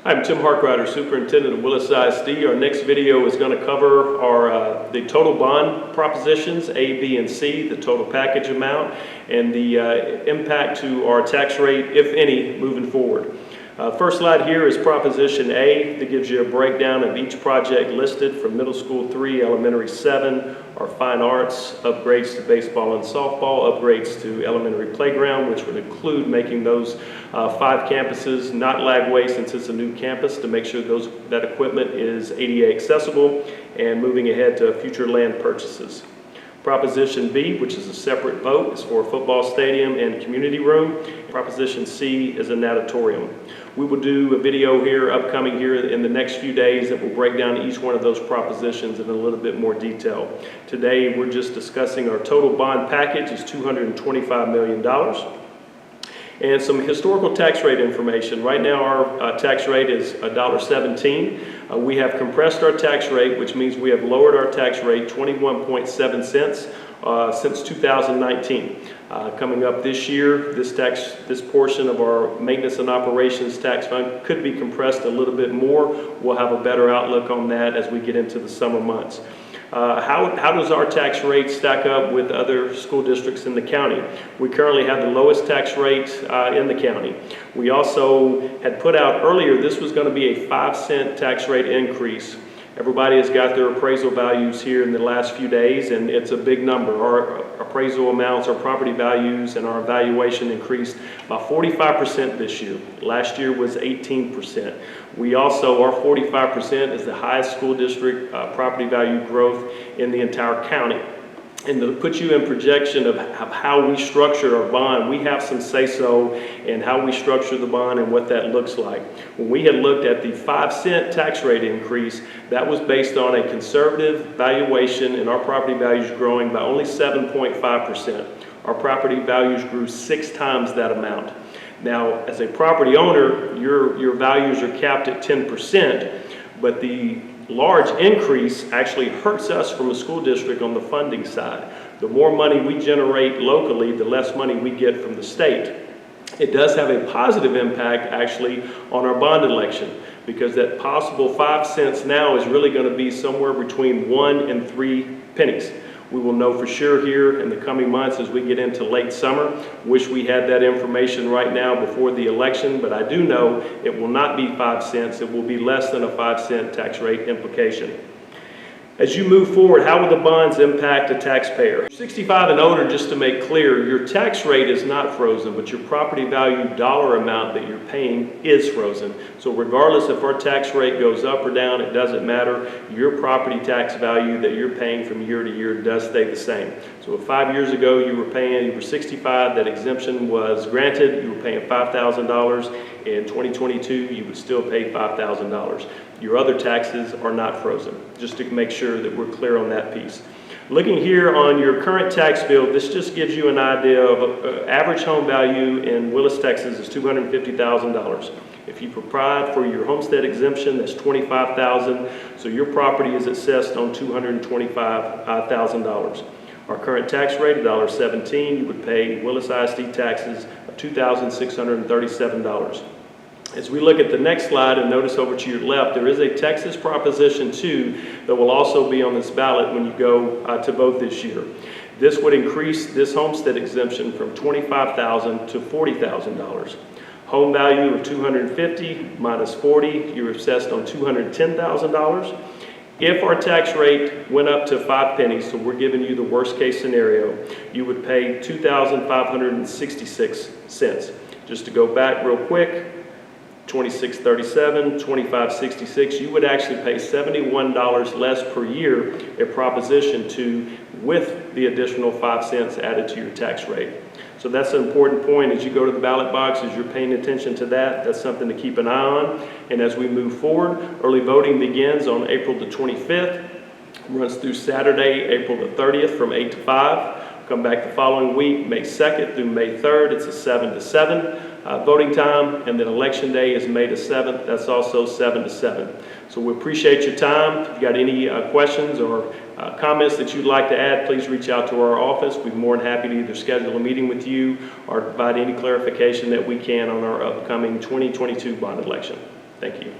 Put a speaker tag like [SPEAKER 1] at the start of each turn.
[SPEAKER 1] I'm Tim Harkrider, Superintendent of Willis ISD. Our next video is going to cover the total bond propositions, A, B, and C, the total package amount, and the impact to our tax rate, if any, moving forward. First slide here is Proposition A that gives you a breakdown of each project listed from Middle School 3, Elementary 7, our fine arts, upgrades to baseball and softball, upgrades to elementary playground, which would include making those 5 campuses not lag-way since it's a new campus, to make sure that equipment is ADA accessible, and moving ahead to future land purchases. Proposition B, which is a separate vote, is for a football stadium and community room. Proposition C is a natatorium. We will do a video here, upcoming here in the next few days, that will break down each one of those propositions in a little bit more detail. Today, we're just discussing our total bond package is $225 million. And some historical tax rate information. Right now, our tax rate is $1.17. We have compressed our tax rate, which means we have lowered our tax rate 21.7 cents since 2019. Coming up this year, this portion of our maintenance and operations tax fund could be compressed a little bit more. We'll have a better outlook on that as we get into the summer months. How does our tax rate stack up with other school districts in the county? We currently have the lowest tax rate in the county. We also had put out earlier, this was going to be a 5-cent tax rate increase. Everybody has got their appraisal values here in the last few days, and it's a big number. Our appraisal amounts, our property values, and our valuation increased by 45% this year. Last year was 18%. We also, our 45% is the highest school district property value growth in the entire county. And to put you in projection of how we structure our bond, we have some say-so in how we structure the bond and what that looks like. When we had looked at the 5-cent tax rate increase, that was based on a conservative valuation and our property values growing by only 7.5%. Our property values grew 6 times that amount. Now, as a property owner, your values are capped at 10%, but the large increase actually hurts us from a school district on the funding side. The more money we generate locally, the less money we get from the state. It does have a positive impact actually on our bond election, because that possible 5 cents now is really going to be somewhere between 1 and 3 pennies. We will know for sure here in the coming months as we get into late summer. Wish we had that information right now before the election, but I do know it will not be 5 cents. It will be less than a 5-cent tax rate implication. As you move forward, how will the bonds impact a taxpayer? 65 and older, just to make clear, your tax rate is not frozen, but your property value dollar amount that you're paying is frozen. So regardless if our tax rate goes up or down, it doesn't matter. Your property tax value that you're paying from year to year does stay the same. So if 5 years ago you were 65, that exemption was granted, you were paying $5,000. In 2022, you would still pay $5,000. Your other taxes are not frozen, just to make sure that we're clear on that piece. Looking here on your current tax bill, this just gives you an idea of average home value in Willis, Texas is $250,000. If you provide for your homestead exemption, that's $25,000. So your property is assessed on $225,000. Our current tax rate, $1.17, you would pay Willis ISD taxes of $2,637. As we look at the next slide and notice over to your left, there is a Texas Proposition 2 that will also be on this ballot when you go to vote this year. This would increase this homestead exemption from $25,000 to $40,000. Home value of $250 minus $40, you're assessed on $210,000. If our tax rate went up to 5 pennies, so we're giving you the worst case scenario, you would pay 2,566 cents. Just to go back real quick, 2637, 2566, you would actually pay $71 less per year at Proposition 2 with the additional 5 cents added to your tax rate. So that's an important point as you go to the ballot box, as you're paying attention to that. That's something to keep an eye on. And as we move forward, early voting begins on April the 25th, runs through Saturday, April the 30th from 8 to 5. Come back the following week, May 2nd through May 3rd. It's a 7 to 7 voting time, and then election day is May the 7th. That's also 7 to 7. So we appreciate your time. If you've got any questions or comments that you'd like to add, please reach out to our office. We'd be more than happy to either schedule a meeting with you or provide any clarification that we can on our upcoming 2022 bond election. Thank you.